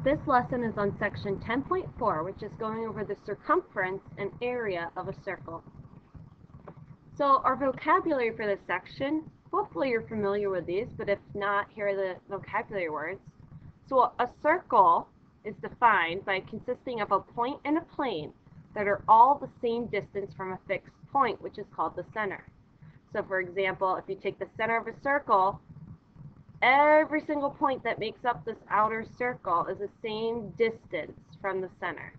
This lesson is on section 10.4, which is going over the circumference and area of a circle. So our vocabulary for this section, hopefully you're familiar with these, but if not, here are the vocabulary words. So a circle is defined by consisting of a point and a plane that are all the same distance from a fixed point, which is called the center. So for example, if you take the center of a circle, every single point that makes up this outer circle is the same distance from the center.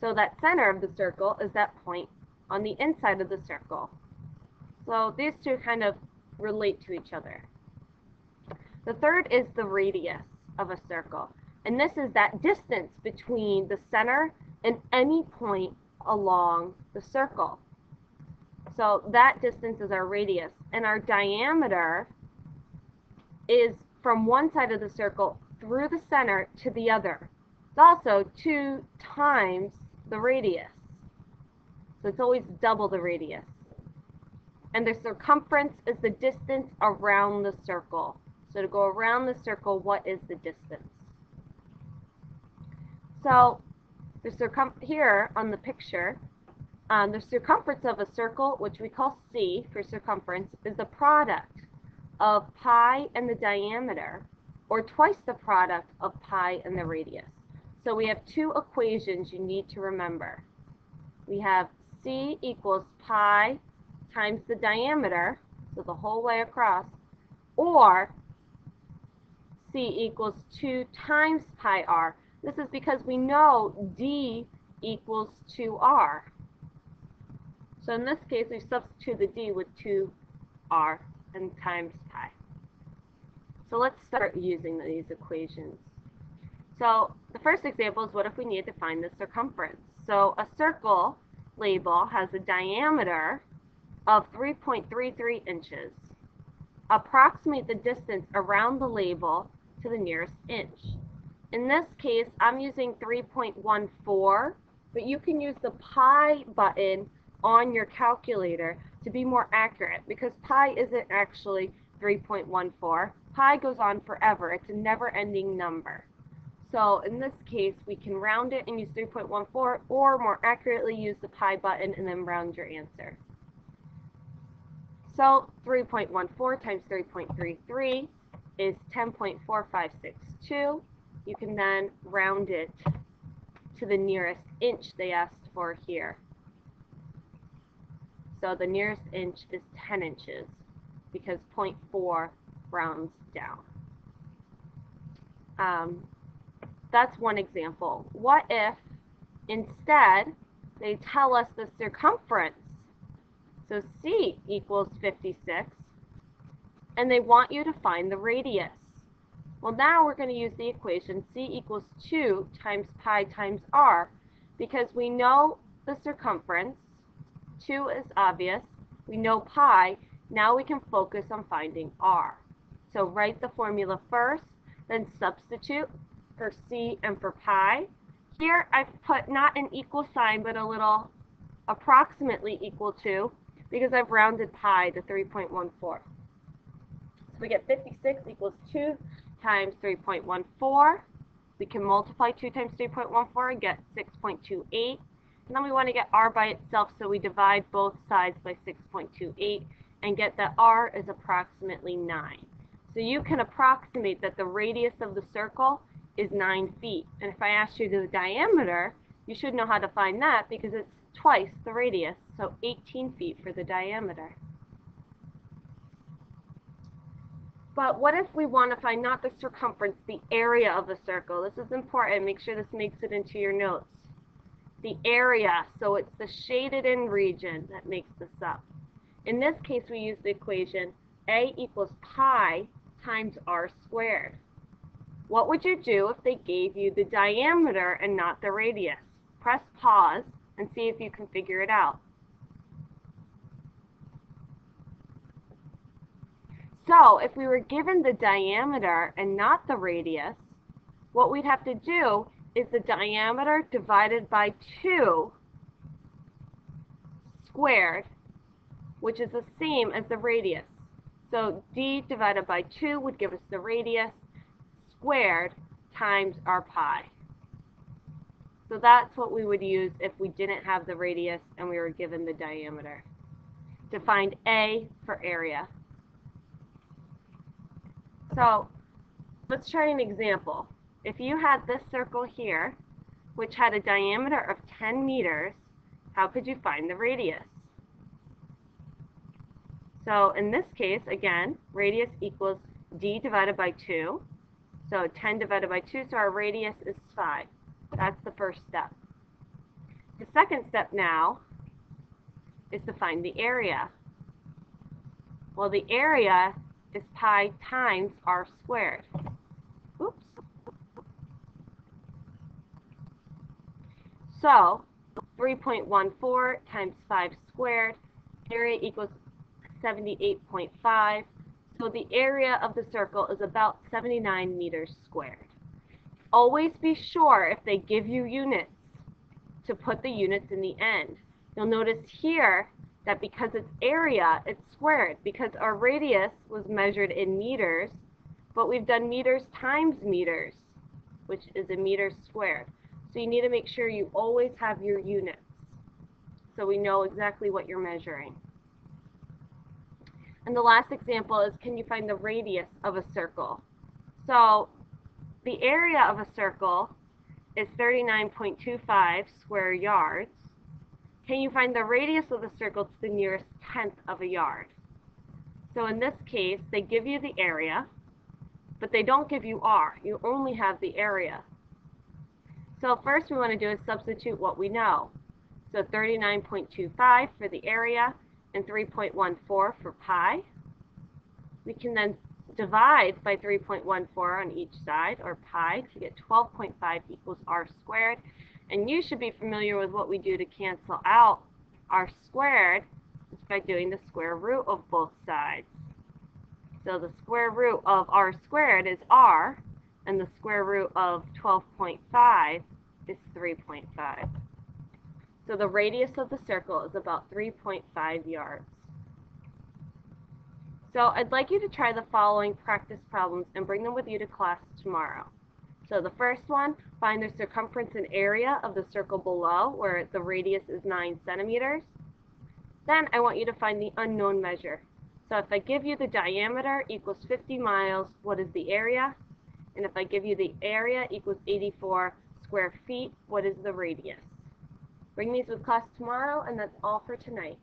So that center of the circle is that point on the inside of the circle. So these two kind of relate to each other. The third is the radius of a circle. And this is that distance between the center and any point along the circle. So that distance is our radius. And our diameter is from one side of the circle through the center to the other. It's also 2 times the radius. So it's always double the radius. And the circumference is the distance around the circle. So to go around the circle, what is the distance? So the here on the picture, the circumference of a circle, which we call C for circumference, is the product of pi and the diameter, or twice the product of pi and the radius. So we have two equations you need to remember. We have C equals pi times the diameter, so the whole way across, or C equals 2 times pi r. This is because we know D equals 2r. So in this case, we substitute the D with 2r and times pi. So let's start using these equations. So the first example is, what if we needed to find the circumference? So a circle label has a diameter of 3.33 inches. Approximate the distance around the label to the nearest inch. In this case, I'm using 3.14, but you can use the pi button on your calculator to be more accurate, because pi isn't actually 3.14. Pi goes on forever. It's a never-ending number. So in this case, we can round it and use 3.14, or more accurately use the pi button and then round your answer. So 3.14 times 3.33 is 10.4562. You can then round it to the nearest inch they asked for here. So the nearest inch is 10 inches because 0.4 rounds down. That's one example. What if instead they tell us the circumference? So C equals 56, and they want you to find the radius. Well, now we're going to use the equation C equals 2 times pi times r, because we know the circumference. 2 is obvious. We know pi. Now we can focus on finding r. So write the formula first, then substitute for C and for pi. Here I've put not an equal sign, but a little approximately equal to, because I've rounded pi to 3.14. So we get 56 equals 2 times 3.14. We can multiply 2 times 3.14 and get 6.28. And then we want to get r by itself, so we divide both sides by 6.28 and get that r is approximately 9. So you can approximate that the radius of the circle is 9 feet. And if I asked you the diameter, you should know how to find that because it's twice the radius, so 18 feet for the diameter. But what if we want to find not the circumference, the area of the circle? This is important. Make sure this makes it into your notes. The area, so it's the shaded in region that makes this up. In this case, we use the equation A equals pi times r squared. What would you do if they gave you the diameter and not the radius? Press pause and see if you can figure it out. So if we were given the diameter and not the radius, what we'd have to do is the diameter divided by 2 squared, which is the same as the radius. So d divided by 2 would give us the radius squared times our pi. So that's what we would use if we didn't have the radius and we were given the diameter, to find A for area. So let's try an example. If you had this circle here, which had a diameter of 10 meters, how could you find the radius? So in this case, again, radius equals d divided by 2. So 10 divided by 2, so our radius is 5. That's the first step. The second step now is to find the area. Well, the area is pi times r squared. Oops. So 3.14 times 5 squared, area equals 78.5. So the area of the circle is about 79 meters squared. Always be sure, if they give you units, to put the units in the end. You'll notice here that because it's area, it's squared, because our radius was measured in meters, but we've done meters times meters, which is a meter squared. So you need to make sure you always have your units, so we know exactly what you're measuring. And the last example is, can you find the radius of a circle? So the area of a circle is 39.25 square yards. Can you find the radius of the circle to the nearest tenth of a yard? So in this case, they give you the area, but they don't give you r. You only have the area. So first we want to do is substitute what we know. So 39.25 for the area and 3.14 for pi. We can then divide by 3.14 on each side, or pi, to get 12.5 equals r squared. And you should be familiar with what we do to cancel out r squared by doing the square root of both sides. So the square root of r squared is r, and the square root of 12.5 is 3.5. So the radius of the circle is about 3.5 yards. So I'd like you to try the following practice problems and bring them with you to class tomorrow. So the first one, find the circumference and area of the circle below, where the radius is 9 centimeters. Then I want you to find the unknown measure. So if I give you the diameter equals 50 miles, what is the area? And if I give you the area equals 84 square feet, what is the radius? Bring these with class tomorrow, and that's all for tonight.